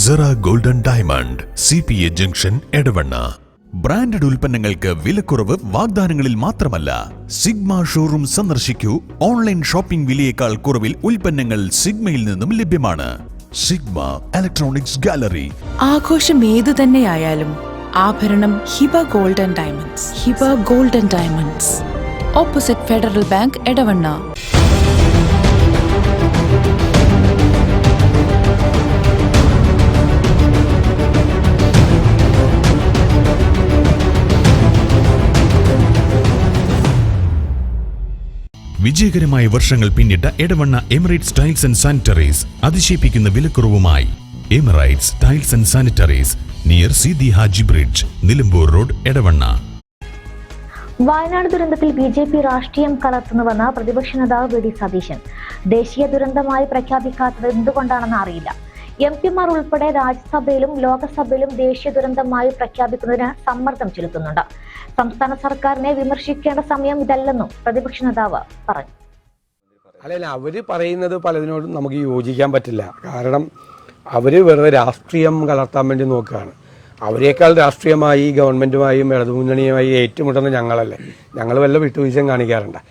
Zara Golden Diamond, CPA Junction, Edavanna. Branded ഉൽപ്പന്നങ്ങൾക്ക് വിലക്കുറവ് വാഗ്ദാനങ്ങളിൽ മാത്രമല്ല. സിഗ്മ ഷോറൂം സന്ദർശിക്കൂ. ഓൺലൈൻ ഷോപ്പിംഗ് വിലയേക്കാൾ കുറവിൽ ഉൽപ്പന്നങ്ങൾ സിഗ്മയിൽ നിന്നും ലഭ്യമാണ്. Sigma Electronics Gallery. ആഘോഷം ഏതു തന്നെയായാലും ആഭരണം Hiba Golden Diamonds. Hiba Golden Diamonds, opposite Federal Bank, Edavanna. വിജയകരമായ വർഷങ്ങൾ പിന്നിട്ട Edavanna Emirates Tiles and Sanitaries അതിശയിപ്പിക്കുന്ന വിലക്കുറവുമായി. Emirates Tiles and Sanitaries, near Seethi Haji bridge, Nilambur road, Edavanna. Wayanad ദുരന്തത്തിൽ BJP രാഷ്ട്രീയം കലർത്തുന്നുവെന്ന് പ്രതിപക്ഷ നേതാവ് വി.ഡി. സതീശൻ. ദേശീയ ദുരന്തമായി പ്രഖ്യാപിക്കാത്തത് എന്തുകൊണ്ടാണെന്ന് അറിയില്ല. MP-മാർ ഉൾപ്പെടെ രാജ്യസഭയിലും ലോകസഭയിലും ദേശീയ ദുരന്തമായി പ്രഖ്യാപിക്കുന്നതിന് സമ്മർദ്ദം ചെലുത്തുന്നുണ്ട്. സംസ്ഥാന സർക്കാരിനെ വിമർശിക്കേണ്ട സമയം ഇതല്ലെന്നും പ്രതിപക്ഷ നേതാവ് പറഞ്ഞു. അല്ല, അവര് പറയുന്നത് പലതിനോടും നമുക്ക് യോജിക്കാൻ പറ്റില്ല. കാരണം അവര് വെറുതെ രാഷ്ട്രീയം കലർത്താൻ വേണ്ടി നോക്കുകയാണ്. അവരെക്കാൾ രാഷ്ട്രീയമായി ഗവൺമെന്റുമായും ഇടതുമുന്നണിയുമായി ഏറ്റുമുട്ടുന്ന ഞങ്ങളല്ലേ. ഞങ്ങൾ വല്ല വിട്ടുവീഴ്ചയും കാണിക്കാറുണ്ട്.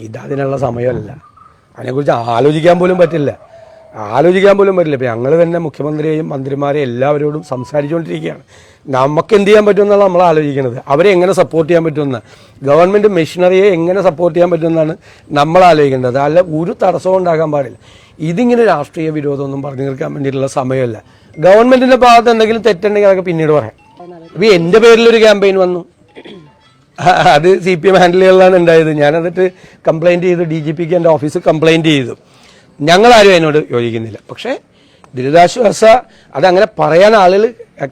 ഇതതിനുള്ള സമയമല്ല. അതിനെക്കുറിച്ച് ആലോചിക്കാൻ പോലും പറ്റില്ല. ഇപ്പം ഞങ്ങൾ തന്നെ മുഖ്യമന്ത്രിയെയും മന്ത്രിമാരെയും എല്ലാവരോടും സംസാരിച്ചുകൊണ്ടിരിക്കുകയാണ്. നമുക്ക് എന്ത് ചെയ്യാൻ പറ്റുമെന്നാണ് നമ്മൾ ആലോചിക്കുന്നത്. അവരെ എങ്ങനെ സപ്പോർട്ട് ചെയ്യാൻ പറ്റുമെന്ന്, ഗവൺമെൻറ് മെഷീനറിയെ എങ്ങനെ സപ്പോർട്ട് ചെയ്യാൻ പറ്റുമെന്നാണ് നമ്മൾ ആലോചിക്കേണ്ടത്. അല്ല, ഒരു തടസ്സവും ഉണ്ടാകാൻ പാടില്ല. ഇതിങ്ങനെ രാഷ്ട്രീയ വിരോധമൊന്നും പറഞ്ഞു തീർക്കാൻ വേണ്ടിയിട്ടുള്ള സമയമല്ല. ഗവൺമെൻറ്റിൻ്റെ ഭാഗത്ത് എന്തെങ്കിലും തെറ്റുണ്ടെങ്കിൽ അതൊക്കെ പിന്നീട് പറയാം. ഇപ്പോൾ എൻ്റെ പേരിലൊരു ക്യാമ്പയിൻ വന്നു, അത് CPM ഹാൻഡിൽ ചെയ്യാനാണ് ഉണ്ടായത്. ഞാനതിട്ട് കംപ്ലയിൻറ്റ് ചെയ്തു, DGPക്ക് എൻ്റെ ഓഫീസ് കംപ്ലയിൻറ്റ് ചെയ്തു. ഞങ്ങളാരും അതിനോട് യോജിക്കുന്നില്ല. പക്ഷേ ദുരിതാശ്വാസ അതങ്ങനെ പറയാൻ ആളുകൾ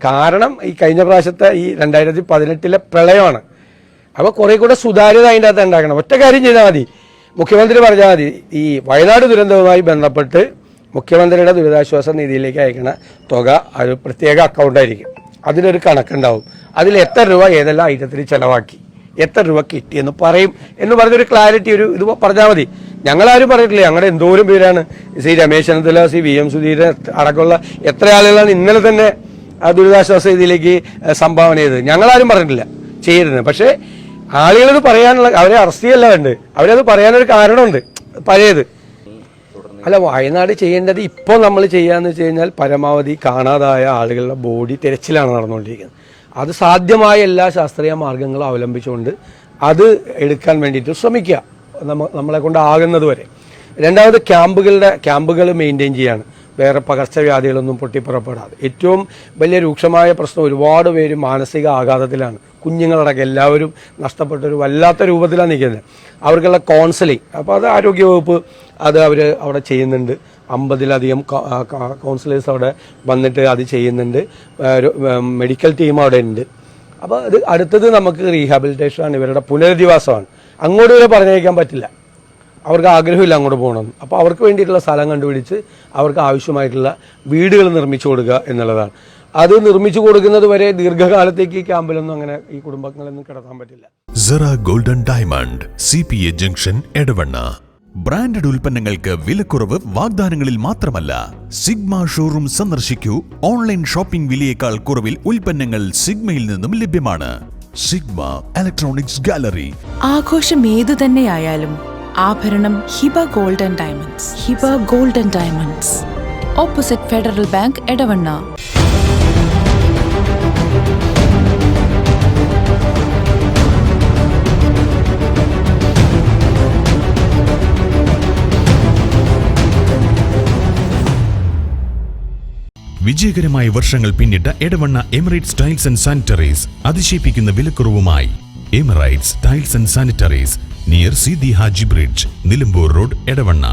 കാരണം ഈ കഴിഞ്ഞ പ്രാവശ്യത്തെ ഈ 2018 പ്രളയമാണ്. അപ്പോൾ കുറേ കൂടെ സുതാര്യത അതിൻ്റെ അകത്ത് ഉണ്ടാക്കണം. ഒറ്റ കാര്യം ചെയ്താൽ മതി, മുഖ്യമന്ത്രി പറഞ്ഞാൽ മതി, ഈ വയനാട് ദുരന്തവുമായി ബന്ധപ്പെട്ട് മുഖ്യമന്ത്രിയുടെ ദുരിതാശ്വാസ നിധിയിലേക്ക് അയക്കണ തുക ഒരു പ്രത്യേക അക്കൗണ്ടായിരിക്കും. അതിലൊരു കണക്കുണ്ടാവും. അതിൽ എത്ര രൂപ ഏതെല്ലാം ഐറ്റത്തിന് ചിലവാക്കി, എത്ര രൂപ കിട്ടിയെന്ന് പറയും എന്ന് പറഞ്ഞൊരു ക്ലാരിറ്റി ഇത് പറഞ്ഞാൽ മതി. ഞങ്ങളാരും പറഞ്ഞിട്ടില്ല. ഞങ്ങളുടെ എന്തോരം പേരാണ് രമേശ് ചെന്നിത്തല, VM സുധീരൻ അടക്കമുള്ള എത്ര ആളുകളാണ് ഇന്നലെ തന്നെ ദുരിതാശ്വാസ നിധിയിലേക്ക് സംഭാവന ചെയ്തത്. ഞങ്ങളാരും പറഞ്ഞിട്ടില്ല ചെയ്യരുത്. പക്ഷേ ആളുകളത് പറയാനുള്ള, അവരെ അറസ്റ്റ് ചെയ്യല്ല വേണ്ടത്, അവരത് പറയാനൊരു കാരണമുണ്ട്. പഴയത് അല്ല, വയനാട് ചെയ്യേണ്ടത് ഇപ്പോൾ നമ്മൾ ചെയ്യാന്ന് വെച്ച് കഴിഞ്ഞാൽ പരമാവധി കാണാതായ ആളുകളുടെ ബോഡി തിരച്ചിലാണ് നടന്നുകൊണ്ടിരിക്കുന്നത്. അത് സാധ്യമായ എല്ലാ ശാസ്ത്രീയ മാർഗങ്ങളും അവലംബിച്ചുകൊണ്ട് അത് എടുക്കാൻ വേണ്ടിയിട്ട് ശ്രമിക്കുക, നമ്മളെ കൊണ്ടാകുന്നത് വരെ. രണ്ടാമത് ക്യാമ്പുകൾ മെയിൻറ്റെയിൻ ചെയ്യാണ്, വേറെ പകർച്ചവ്യാധികളൊന്നും പൊട്ടിപ്പുറപ്പെടാതെ. ഏറ്റവും വലിയ രൂക്ഷമായ പ്രശ്നം, ഒരുപാട് പേര് മാനസിക ആഘാതത്തിലാണ്. കുഞ്ഞുങ്ങളടക്കം എല്ലാവരും നഷ്ടപ്പെട്ടൊരു വല്ലാത്ത രൂപത്തിലാണ് നിൽക്കുന്നത്. അവർക്കുള്ള കൗൺസിലിംഗ്, അപ്പോൾ അത് ആരോഗ്യവകുപ്പ് അവർ അവിടെ ചെയ്യുന്നുണ്ട്. 50-ലധികം കൗൺസിലേഴ്സ് അവിടെ വന്നിട്ട് അത് ചെയ്യുന്നുണ്ട്. മെഡിക്കൽ ടീം അവിടെ ഉണ്ട്. അപ്പോൾ അത് അടുത്തത് നമുക്ക് റീഹാബിലിറ്റേഷനാണ്, ഇവരുടെ പുനരധിവാസമാണ്. അങ്ങോട്ട് വരെ പറഞ്ഞയക്കാൻ പറ്റില്ല, അവർക്ക് ആഗ്രഹമില്ല അങ്ങോട്ട് പോകണം. അപ്പോൾ അവർക്ക് വേണ്ടിയിട്ടുള്ള സ്ഥലം കണ്ടുപിടിച്ച് അവർക്ക് ആവശ്യമായിട്ടുള്ള വീടുകൾ നിർമ്മിച്ചു കൊടുക്കുക എന്നുള്ളതാണ്. അത് നിർമ്മിച്ചു കൊടുക്കുന്നത് വരെ ദീർഘകാലത്തേക്ക് ഈ ക്യാമ്പിലൊന്നും അങ്ങനെ ഈ കുടുംബങ്ങളൊന്നും കിടത്താൻ പറ്റില്ല. Zara Golden Diamond, CPA Junction, Edavanna. Branded ഉൽപ്പന്നങ്ങൾക്ക് വിലക്കുറവ് വാഗ്ദാനങ്ങളിൽ മാത്രമല്ല. സിഗ്മ ഷോറൂം സന്ദർശിക്കൂ. ഓൺലൈൻ ഷോപ്പിംഗ് വിലയേക്കാൾ കുറവിൽ ഉൽപ്പന്നങ്ങൾ സിഗ്മയിൽ നിന്നും ലഭ്യമാണ്. Sigma Electronics Gallery. ആഘോഷം ഏതു തന്നെയായാലും ആഭരണം Hiba Golden Diamonds. Hiba Golden Diamonds, opposite Federal Bank, Edavanna. വിജയകരമായ വർഷങ്ങൾ പിന്നിട്ട Edavanna Emirates Tiles and Sanitaries അതിശയിപ്പിക്കുന്ന വിലക്കുറവുമായി. Emirates Tiles and Sanitaries, near Seethi Haji bridge, Nilambur road, Edavanna.